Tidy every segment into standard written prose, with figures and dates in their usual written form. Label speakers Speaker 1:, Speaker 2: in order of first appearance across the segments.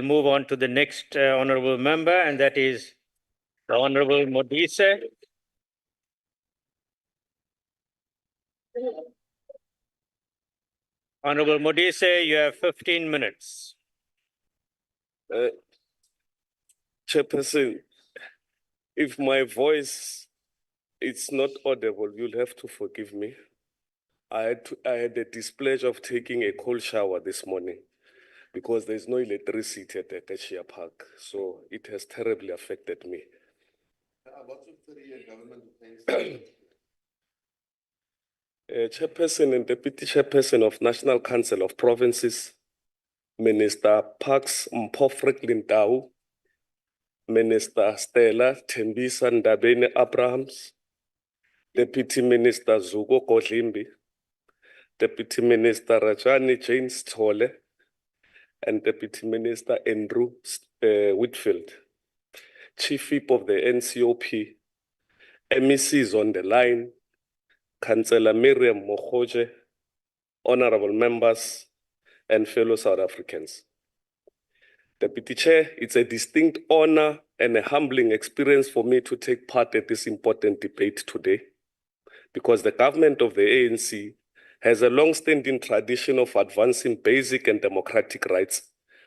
Speaker 1: move on to the next honorable member, and that is the Honorable Modise. Honorable Modise, you have 15 minutes.
Speaker 2: Chairperson, if my voice is not audible, you'll have to forgive me. I had the displeasure of taking a cold shower this morning because there's no electricity at the Kashia Park. So it has terribly affected me. Chairperson and Deputy Chairperson of National Council of Provinces, Minister Parks Mpho Franklin Tau, Minister Stella Tembisa Ndabeni Abrahams, Deputy Minister Zuko Kodlimbi, Deputy Minister Rajani James Tole, and Deputy Minister Andrew Whitfield, Chief Whip of the NCOP, MECs on the line, Councillor Miriam Mohoje, honorable members, and fellow South Africans. Deputy Chair, it's a distinct honor and a humbling experience for me to take part at this important debate today, because the government of the ANC has a long-standing tradition of advancing basic and democratic rights,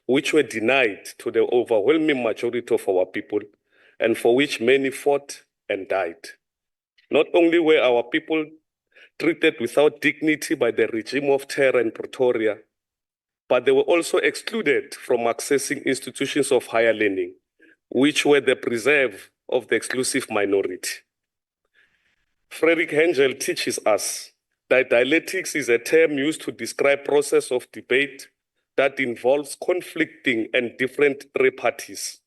Speaker 2: which were denied to the overwhelming majority of our people, and for which many fought and died. Not only were our people treated without dignity by the regime of terror in Pretoria, but they were also excluded from accessing institutions of higher learning, which were the preserve of the exclusive minority. Frederick Hengel teaches us that dialectics is a term used to describe process of debate that involves conflicting and different parties.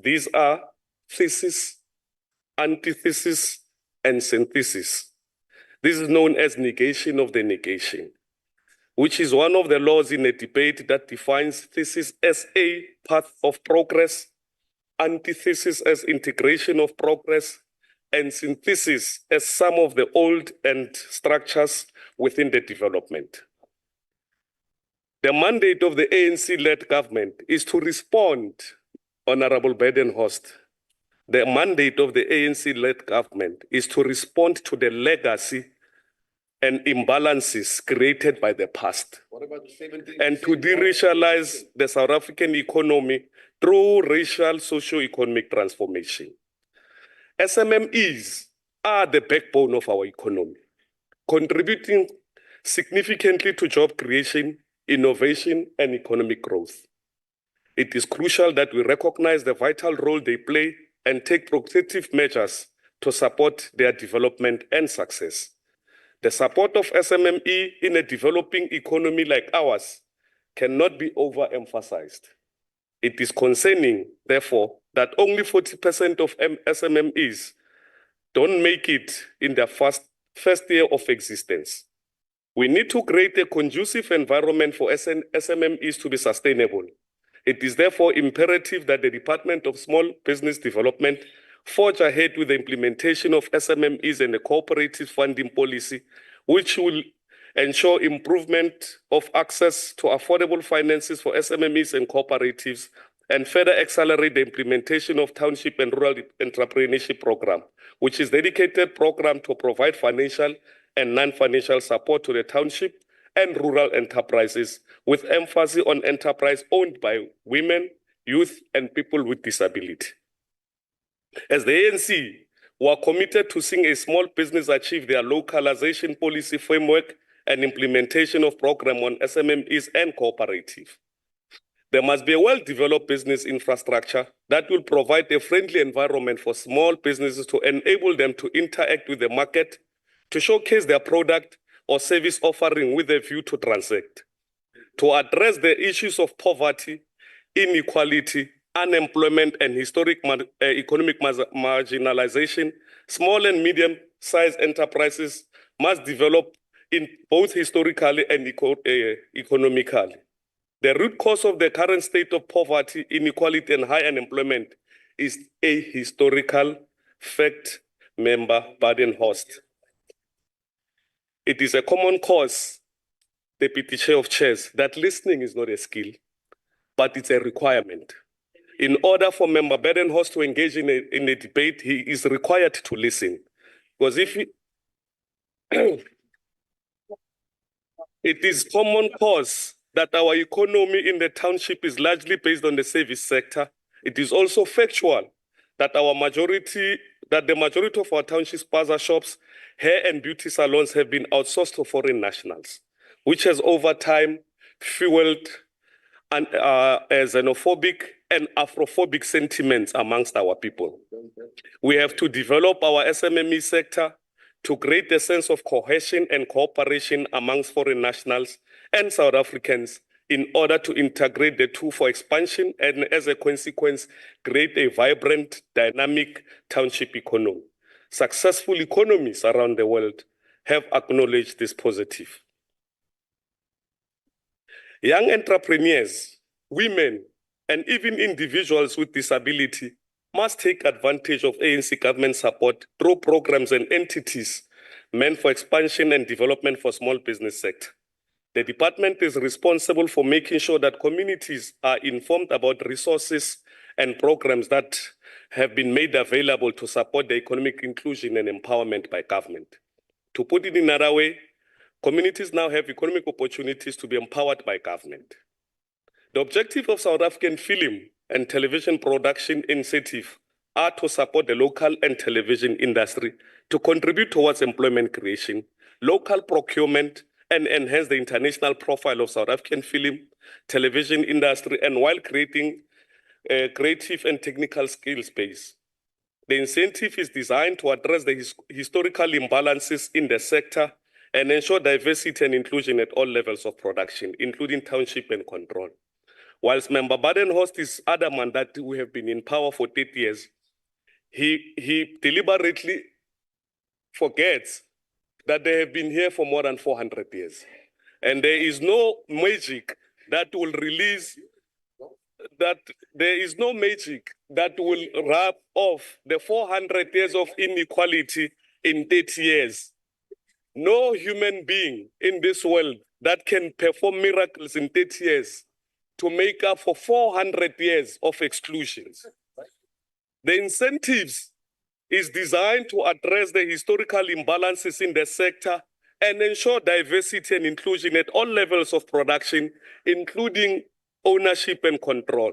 Speaker 2: These are thesis, antithesis, and synthesis. This is known as negation of the negation, which is one of the laws in a debate that defines thesis as a path of progress, antithesis as integration of progress, and synthesis as some of the old and structures within the development. The mandate of the ANC-led government is to respond, Honorable Badenhorst. The mandate of the ANC-led government is to respond to the legacy and imbalances created by the past, and to de-racialize the South African economy through racial socio-economic transformation. SMMEs are the backbone of our economy, contributing significantly to job creation, innovation, and economic growth. It is crucial that we recognize the vital role they play and take protective measures to support their development and success. The support of SMME in a developing economy like ours cannot be overemphasized. It is concerning, therefore, that only 40% of SMMEs don't make it in their first year of existence. We need to create a conducive environment for SMMEs to be sustainable. It is therefore imperative that the Department of Small Business Development forge ahead with the implementation of SMMEs and the cooperative funding policy, which will ensure improvement of access to affordable finances for SMMEs and cooperatives, and further accelerate the implementation of Township and Rural Entrepreneurship Program, which is a dedicated program to provide financial and non-financial support to the township and rural enterprises, with emphasis on enterprise owned by women, youth, and people with disability. As the ANC, we are committed to seeing a small business achieve their localization policy framework and implementation of program on SMMEs and cooperative. There must be a well-developed business infrastructure that will provide a friendly environment for small businesses to enable them to interact with the market, to showcase their product or service offering with a view to transact, to address the issues of poverty, inequality, unemployment, and historic economic marginalization. Small and medium-sized enterprises must develop in both historically and economically. The root cause of the current state of poverty, inequality, and high unemployment is a historical fact, Member Badenhorst. It is a common cause, Deputy Chair of Chairs, that listening is not a skill, but it's a requirement. In order for Member Badenhorst to engage in a debate, he is required to listen. Because if he, it is common cause that our economy in the township is largely based on the service sector. It is also factual that the majority of our township spaza shops, hair and beauty salons have been outsourced to foreign nationals, which has over time fueled xenophobic and Afrophobic sentiments amongst our people. We have to develop our SMME sector to create a sense of cohesion and cooperation amongst foreign nationals and South Africans in order to integrate the two for expansion and, as a consequence, create a vibrant, dynamic township economy. Successful economies around the world have acknowledged this positive. Young entrepreneurs, women, and even individuals with disability must take advantage of ANC government support through programs and entities meant for expansion and development for small business sector. The department is responsible for making sure that communities are informed about resources and programs that have been made available to support the economic inclusion and empowerment by government. To put it in another way, communities now have economic opportunities to be empowered by government. The objective of South African film and television production initiative are to support the local and television industry to contribute towards employment creation, local procurement, and enhance the international profile of South African film, television industry, and while creating a creative and technical skills base. The incentive is designed to address the historical imbalances in the sector and ensure diversity and inclusion at all levels of production, including township and control. Whilst Member Badenhorst is adamant that we have been in power for 30 years, he deliberately forgets that they have been here for more than 400 years. And there is no magic that will release, that there is no magic that will rub off the 400 years of inequality in 30 years. No human being in this world that can perform miracles in 30 years to make up for 400 years of exclusions. The incentives is designed to address the historical imbalances in the sector and ensure diversity and inclusion at all levels of production, including ownership and control.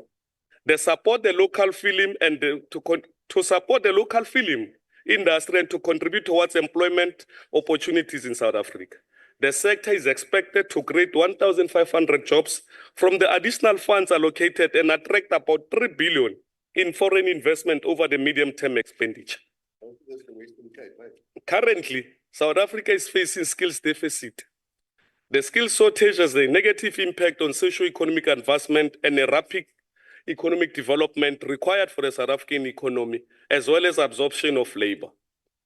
Speaker 2: They support the local film and to support the local film industry and to contribute towards employment opportunities in South Africa. The sector is expected to create 1,500 jobs from the additional funds allocated and attract about 3 billion in foreign investment over the medium-term expenditure. Currently, South Africa is facing skills deficit. The skills shortage has a negative impact on socio-economic advancement and a rapid economic development required for the South African economy, as well as absorption of labor.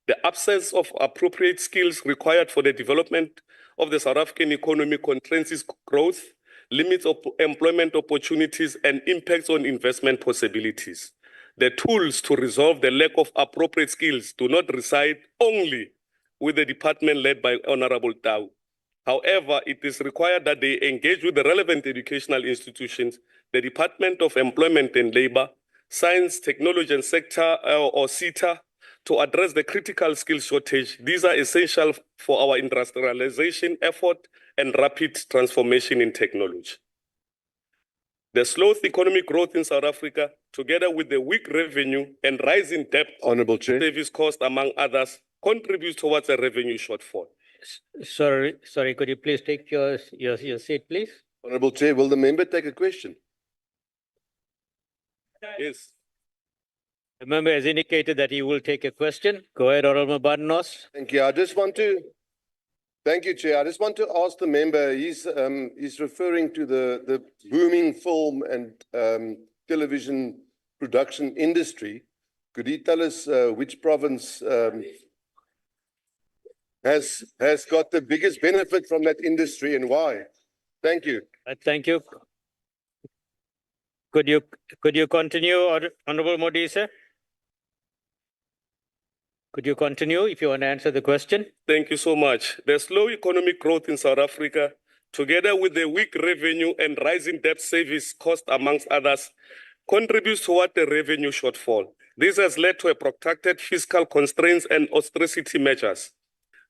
Speaker 2: The absence of appropriate skills required for the development of the South African economy constrains its growth, limits employment opportunities, and impacts on investment possibilities. The tools to resolve the lack of appropriate skills do not reside only with the department led by Honourable Tau. However, it is required that they engage with the relevant educational institutions, the Department of Employment and Labour, Science, Technology and Sector, or SETA, to address the critical skills shortage. These are essential for our industrialization effort and rapid transformation in technology. The slow economic growth in South Africa, together with the weak revenue and rising debt,
Speaker 3: Honourable Chair.
Speaker 2: service cost, among others, contributes towards a revenue shortfall.
Speaker 1: Sorry, could you please take your seat, please?
Speaker 3: Honourable Chair, will the member take a question?
Speaker 2: Yes.
Speaker 1: The member has indicated that he will take a question. Go ahead, Honourable Badenhorst.
Speaker 3: Thank you. Thank you, Chair. I just want to ask the member, he's referring to the booming film and television production industry. Could he tell us which province has got the biggest benefit from that industry and why? Thank you.
Speaker 1: Thank you. Could you continue, Honourable Modise? Could you continue if you want to answer the question?
Speaker 2: Thank you so much. The slow economic growth in South Africa, together with the weak revenue and rising debt service cost, amongst others, contributes toward the revenue shortfall. This has led to a protracted fiscal constraints and austerity measures.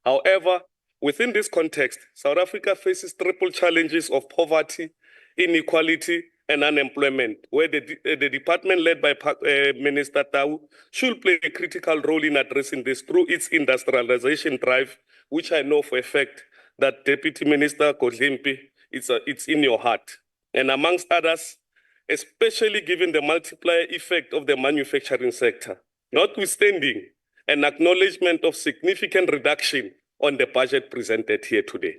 Speaker 2: However, within this context, South Africa faces triple challenges of poverty, inequality, and unemployment, where the department led by Minister Tau should play a critical role in addressing this through its industrialization drive, which I know for a fact that Deputy Minister Godlimpi, it's in your heart. And amongst others, especially given the multiplier effect of the manufacturing sector, notwithstanding an acknowledgement of significant reduction on the budget presented here today.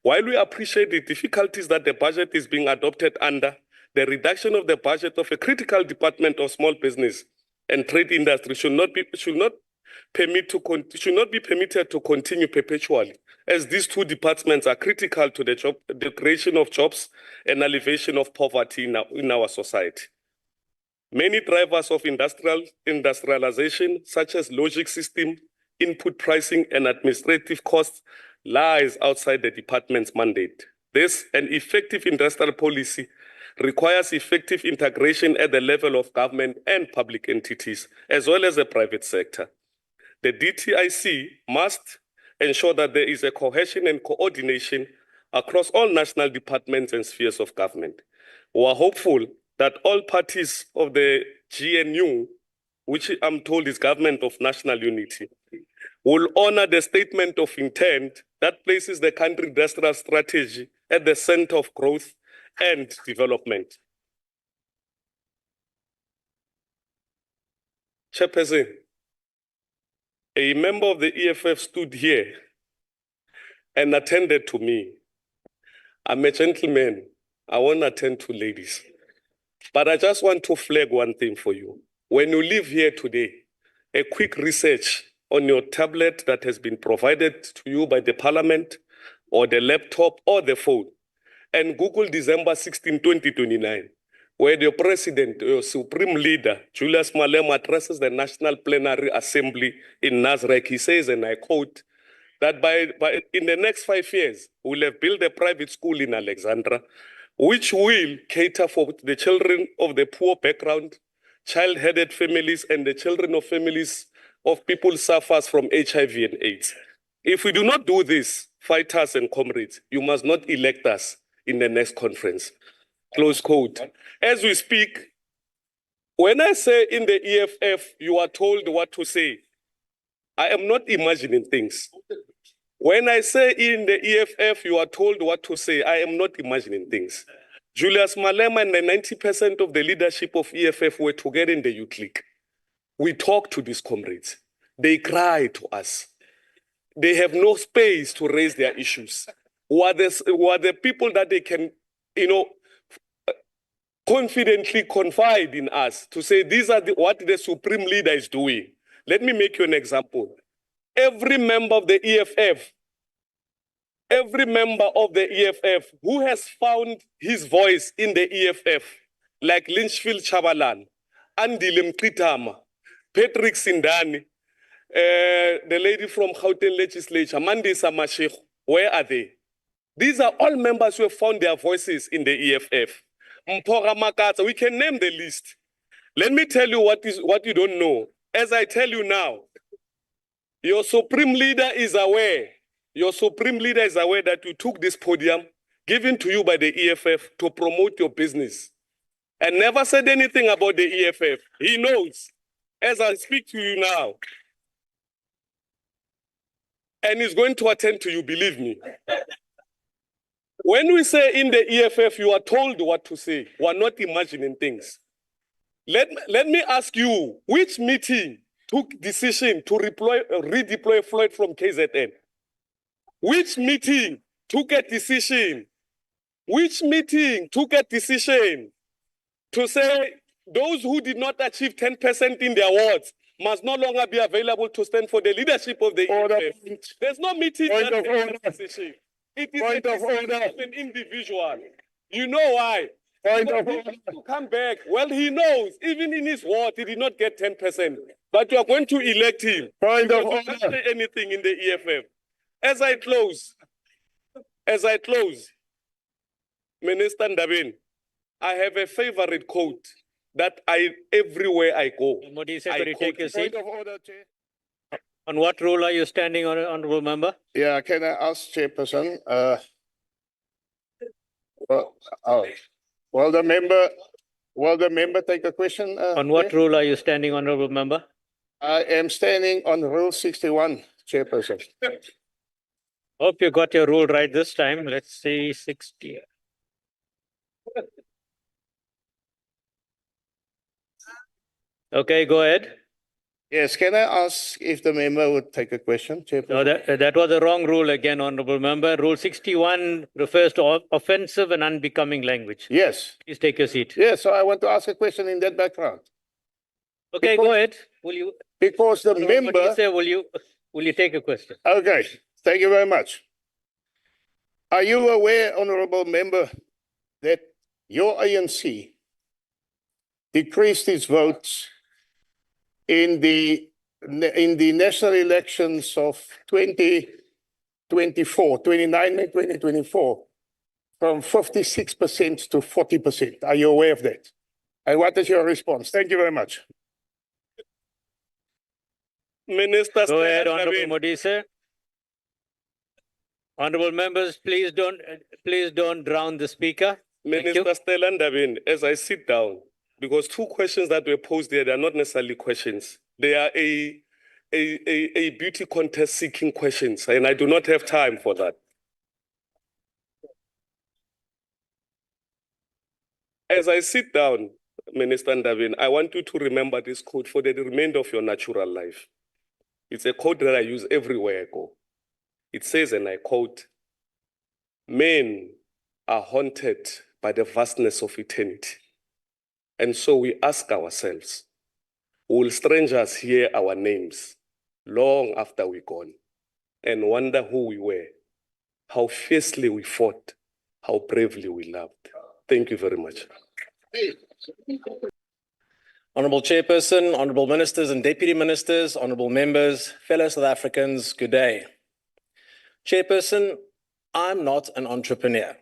Speaker 2: While we appreciate the difficulties that the budget is being adopted under, the reduction of the budget of a critical department of small business and trade industry should not be permitted to continue perpetually, as these two departments are critical to the creation of jobs and alleviation of poverty in our society. Many drivers of industrialization, such as logic system, input pricing, and administrative costs, lies outside the department's mandate. This, an effective industrial policy, requires effective integration at the level of government and public entities, as well as the private sector. The DTIC must ensure that there is a cohesion and coordination across all national departments and spheres of government. We are hopeful that all parties of the GNU, which I'm told is Government of National Unity, will honor the statement of intent that places the country industrial strategy at the center of growth and development. Chairperson, a member of the EFF stood here and attended to me. I'm a gentleman. I won't attend to ladies. But I just want to flag one thing for you. When you leave here today, a quick research on your tablet that has been provided to you by the parliament, or the laptop, or the phone, and Google December 16, 2029, where the president, your supreme leader, Julius Malema, addresses the National Plenary Assembly in Nasrec. He says, and I quote, that in the next 5 years, we'll have built a private school in Alexandra, which will cater for the children of the poor background, child-headed families, and the children of families of people suffers from HIV and AIDS. If we do not do this, fighters and comrades, you must not elect us in the next conference. Close quote. As we speak, when I say in the EFF, you are told what to say, I am not imagining things. When I say in the EFF, you are told what to say, I am not imagining things. Julius Malema and the 90% of the leadership of EFF were together in the youth league. We talk to these comrades. They cry to us. They have no space to raise their issues. Who are the people that they can, confidently confide in us to say, these are what the supreme leader is doing. Let me make you an example. Every member of the EFF who has found his voice in the EFF, like Lynchfield Chabalan, Andile Mkritama, Patrick Sindani, the lady from Gauteng Legislature, Mandisa Mashego, where are they? These are all members who have found their voices in the EFF. Mpora Makata, we can name the list. Let me tell you what you don't know. As I tell you now, your supreme leader is aware. Your supreme leader is aware that you took this podium given to you by the EFF to promote your business and never said anything about the EFF. He knows as I speak to you now. And he's going to attend to you, believe me. When we say in the EFF, you are told what to say. We are not imagining things. Let me ask you, which meeting took decision to redeploy Floyd from KZN? Which meeting took a decision? Which meeting took a decision to say those who did not achieve 10% in their wards must no longer be available to stand for the leadership of the EFF? There's no meeting that takes a decision. It is a decision of an individual. You know why? To come back. Well, he knows, even in his ward, he did not get 10%. But you are going to elect him. He doesn't say anything in the EFF. As I close, Minister Ndabeni, I have a favorite quote that everywhere I go.
Speaker 1: Modise,
Speaker 2: I
Speaker 1: could you take
Speaker 2: quote
Speaker 1: your
Speaker 2: it.
Speaker 1: seat?
Speaker 4: Point of order, Chair.
Speaker 1: On what rule are you standing, honourable member?
Speaker 4: Yeah, can I ask Chairperson? Well, oh, will the member take a question?
Speaker 1: On what
Speaker 4: Chair?
Speaker 1: rule are you standing, honourable member?
Speaker 4: I am standing on Rule 61, Chairperson.
Speaker 1: Hope you got your rule right this time. Let's see, 60. Okay, go ahead.
Speaker 4: Yes, can I ask if the member would take a question,
Speaker 1: No,
Speaker 4: Chairperson?
Speaker 1: that was the wrong rule again, honourable member. Rule 61 refers to offensive and unbecoming language.
Speaker 4: Yes,
Speaker 1: Please take your seat.
Speaker 4: yes, so I want to ask a question in that background.
Speaker 1: Okay, go ahead. Will you,
Speaker 4: Because the
Speaker 1: Honourable
Speaker 4: member,
Speaker 1: Modise, will you take a question?
Speaker 4: okay, thank you very much. Are you aware, Honorable Member, that your ANC decreased its votes in the national elections of 2024, 29 May 2024, from 56% to 40%? Are you aware of that? And what is your response? Thank you very much.
Speaker 2: Minister
Speaker 1: Go ahead,
Speaker 2: Stella
Speaker 1: honourable
Speaker 2: Ndabeni.
Speaker 1: Modise. Honourable members, please don't drown the speaker. Thank you.
Speaker 2: Minister Stella Ndabeni, as I sit down, because two questions that were posed there, they are not necessarily questions. They are a beauty contest seeking questions, and I do not have time for that. As I sit down, Minister Ndabeni, I want you to remember this quote for the remainder of your natural life. It's a quote that I use everywhere I go. It says, and I quote, "Men are haunted by the vastness of eternity. And so we ask ourselves, will strangers hear our names long after we're gone and wonder who we were, how fiercely we fought, how bravely we loved?" Thank you very much.
Speaker 5: Honourable Chairperson, Honourable Ministers and Deputy Ministers, Honourable Members, fellow South Africans, good day. Chairperson, I'm not an entrepreneur.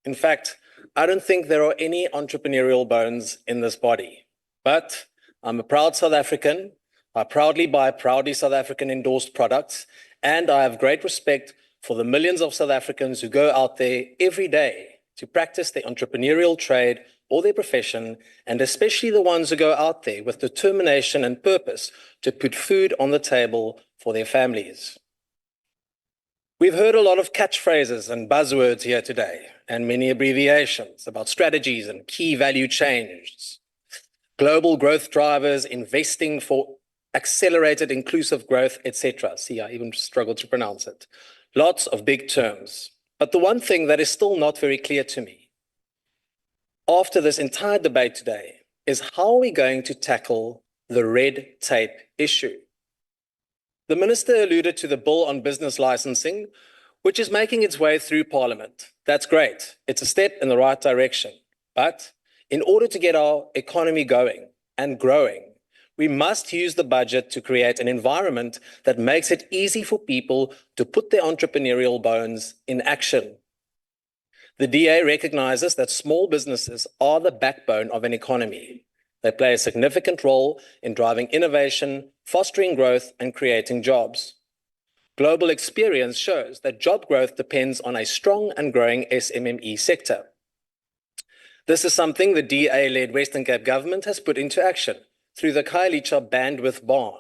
Speaker 5: In fact, I don't think there are any entrepreneurial bones in this body. But I'm a proud South African. I proudly buy proudly South African endorsed products, and I have great respect for the millions of South Africans who go out there every day to practice their entrepreneurial trade or their profession, and especially the ones who go out there with determination and purpose to put food on the table for their families. We've heard a lot of catchphrases and buzzwords here today, and many abbreviations about strategies and key value chains, global growth drivers, investing for accelerated inclusive growth, etc. See, I even struggled to pronounce it. Lots of big terms. But the one thing that is still not very clear to me after this entire debate today is how are we going to tackle the red tape issue? The Minister alluded to the bill on business licensing, which is making its way through Parliament. That's great. It's a step in the right direction. But in order to get our economy going and growing, we must use the budget to create an environment that makes it easy for people to put their entrepreneurial bones in action. The DA recognizes that small businesses are the backbone of an economy. They play a significant role in driving innovation, fostering growth, and creating jobs. Global experience shows that job growth depends on a strong and growing SMME sector. This is something the DA-led Western Cape government has put into action through the Khayelitsha Bandwidth Barn,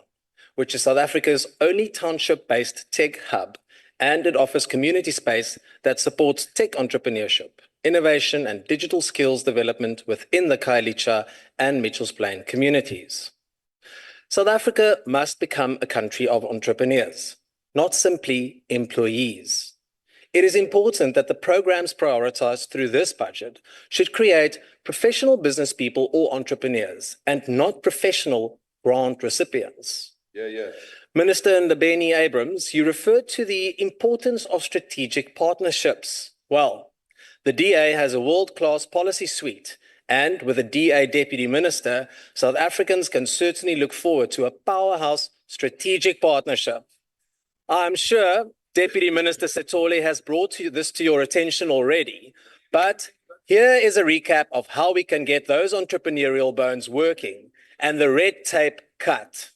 Speaker 5: which is South Africa's only township-based tech hub, and it offers community space that supports tech entrepreneurship, innovation, and digital skills development within the Khayelitsha and Mitchells Plain communities. South Africa must become a country of entrepreneurs, not simply employees. It is important that the programs prioritized through this budget should create professional business people or entrepreneurs and not professional grant recipients.
Speaker 3: Yeah.
Speaker 5: Minister Ndabeni Abrams, you referred to the importance of strategic partnerships. Well, the DA has a world-class policy suite, and with a DA Deputy Minister, South Africans can certainly look forward to a powerhouse strategic partnership. I'm sure Deputy Minister Setole has brought this to your attention already, but Here is a recap of how we can get those entrepreneurial bones working and the red tape cut.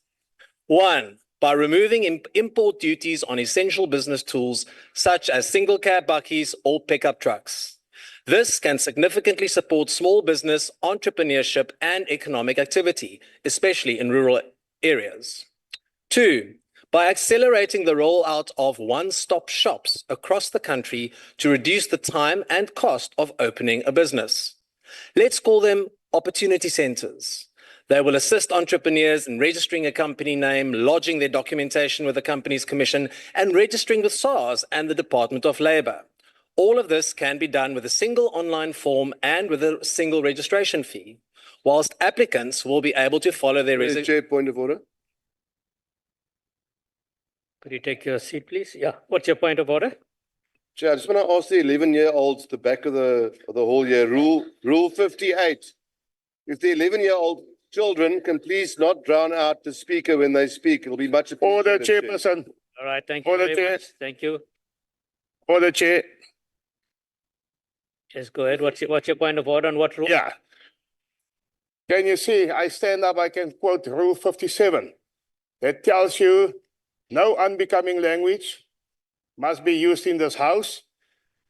Speaker 5: 1, by removing import duties on essential business tools such as single cab bakkies or pickup trucks. This can significantly support small business, entrepreneurship, and economic activity, especially in rural areas. 2, by accelerating the rollout of one-stop shops across the country to reduce the time and cost of opening a business. Let's call them opportunity centers. They will assist entrepreneurs in registering a company name, lodging their documentation with the Companies Commission, and registering with SARS and the Department of Labor. All of this can be done with a single online form and with a single registration fee, whilst applicants will be able to follow their
Speaker 3: Chair, point of order.
Speaker 1: Could you take your seat, please? Yeah. What's your point of order?
Speaker 3: Chair, I just want to ask the 11-year-olds at the back of the hall here, rule 58. If the 11-year-old children can please not drown out the speaker when they speak, it'll be much
Speaker 4: Order,
Speaker 3: appreciated.
Speaker 4: Chairperson.
Speaker 1: All right, thank you
Speaker 4: Order,
Speaker 1: very
Speaker 4: Chair.
Speaker 1: much. Thank you.
Speaker 4: Order, Chair.
Speaker 1: Yes, go ahead. What's your point of order on what rule?
Speaker 4: Yeah. Can you see, I stand up, I can quote Rule 57. That tells you no unbecoming language must be used in this house.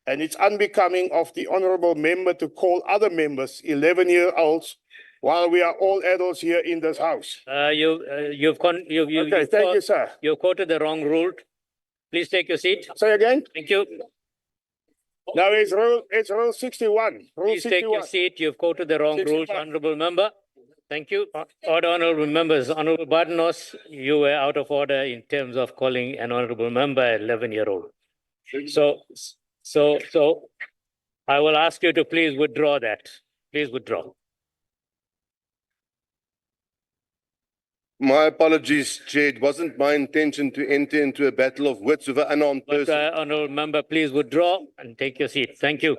Speaker 4: And it's unbecoming of the honorable member to call other members 11-year-olds while we are all adults here in this house.
Speaker 1: You've
Speaker 4: Okay, thank you, sir.
Speaker 1: you quoted the wrong rule. Please take your seat.
Speaker 4: Say again?
Speaker 1: Thank you.
Speaker 4: Now it's rule 61. Rule
Speaker 1: Please take
Speaker 4: 61.
Speaker 1: your seat. You've quoted the wrong rules,
Speaker 4: 61.
Speaker 1: honorable member. Thank you. Order, honorable members. Honorable Barnos, you were out of order in terms of calling an honorable member 11-year-old. So I will ask you to please withdraw that. Please withdraw.
Speaker 3: My apologies, Chair. It wasn't my intention to enter into a battle of wits with an unarmed
Speaker 1: But,
Speaker 3: person.
Speaker 1: honorable member, please withdraw and take your seat. Thank you.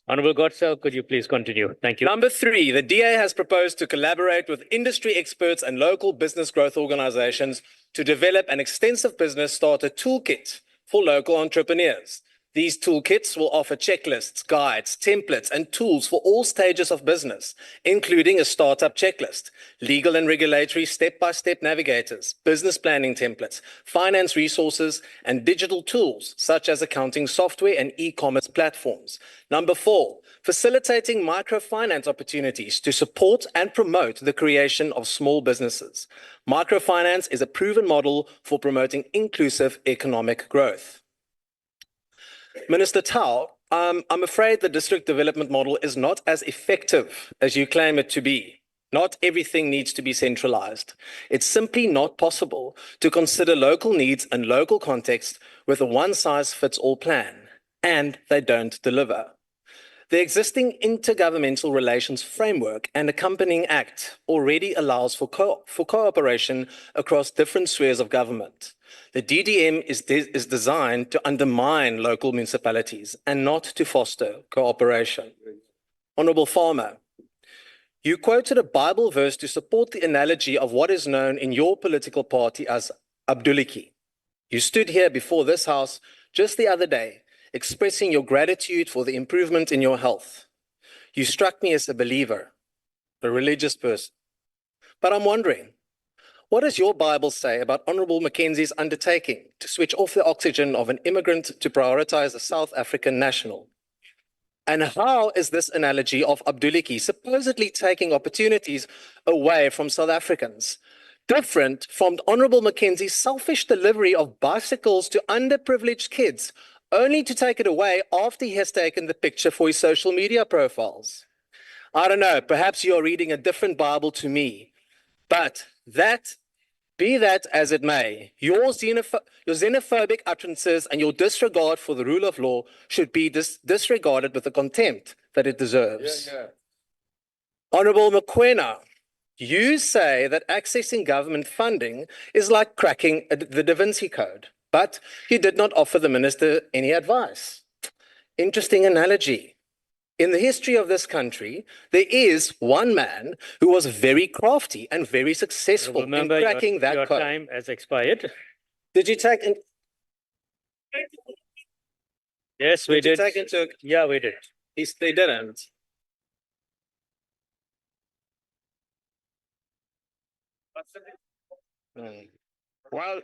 Speaker 1: Honorable Godsell, could you please continue? Thank you.
Speaker 5: Number 3, the DA has proposed to collaborate with industry experts and local business growth organizations to develop an extensive business starter toolkit for local entrepreneurs. These toolkits will offer checklists, guides, templates, and tools for all stages of business, including a startup checklist, legal and regulatory step-by-step navigators, business planning templates, finance resources, and digital tools such as accounting software and e-commerce platforms. Number 4, facilitating microfinance opportunities to support and promote the creation of small businesses. Microfinance is a proven model for promoting inclusive economic growth. Minister Tau, I'm afraid the district development model is not as effective as you claim it to be. Not everything needs to be centralized. It's simply not possible to consider local needs and local context with a one-size-fits-all plan, and they don't deliver. The existing intergovernmental relations framework and accompanying act already allows for cooperation across different spheres of government. The DDM is designed to undermine local municipalities and not to foster cooperation. Honourable Farmer, you quoted a Bible verse to support the analogy of what is known in your political party as Abduliki. You stood here before this house just the other day, expressing your gratitude for the improvement in your health. You struck me as a believer, a religious person. But I'm wondering, what does your Bible say about Honourable Mackenzie's undertaking to switch off the oxygen of an immigrant to prioritize a South African national? And how is this analogy of Abduliki supposedly taking opportunities away from South Africans different from Honourable Mackenzie's selfish delivery of bicycles to underprivileged kids, only to take it away after he has taken the picture for his social media profiles? I don't know, perhaps you're reading a different Bible to me, but be that as it may, your xenophobic utterances and your disregard for the rule of law should be disregarded with the contempt that it deserves. Honourable Mokoena, you say that accessing government funding is like cracking the Da Vinci Code, but you did not offer the minister any advice. Interesting analogy. In the history of this country, there is one man who was very crafty and very successful in cracking that
Speaker 1: your
Speaker 5: code.
Speaker 1: time has expired.
Speaker 5: Did you take in,
Speaker 1: Yes, we
Speaker 5: did you
Speaker 1: did.
Speaker 5: take into
Speaker 1: Yeah, we did.
Speaker 5: They didn't.
Speaker 4: Well,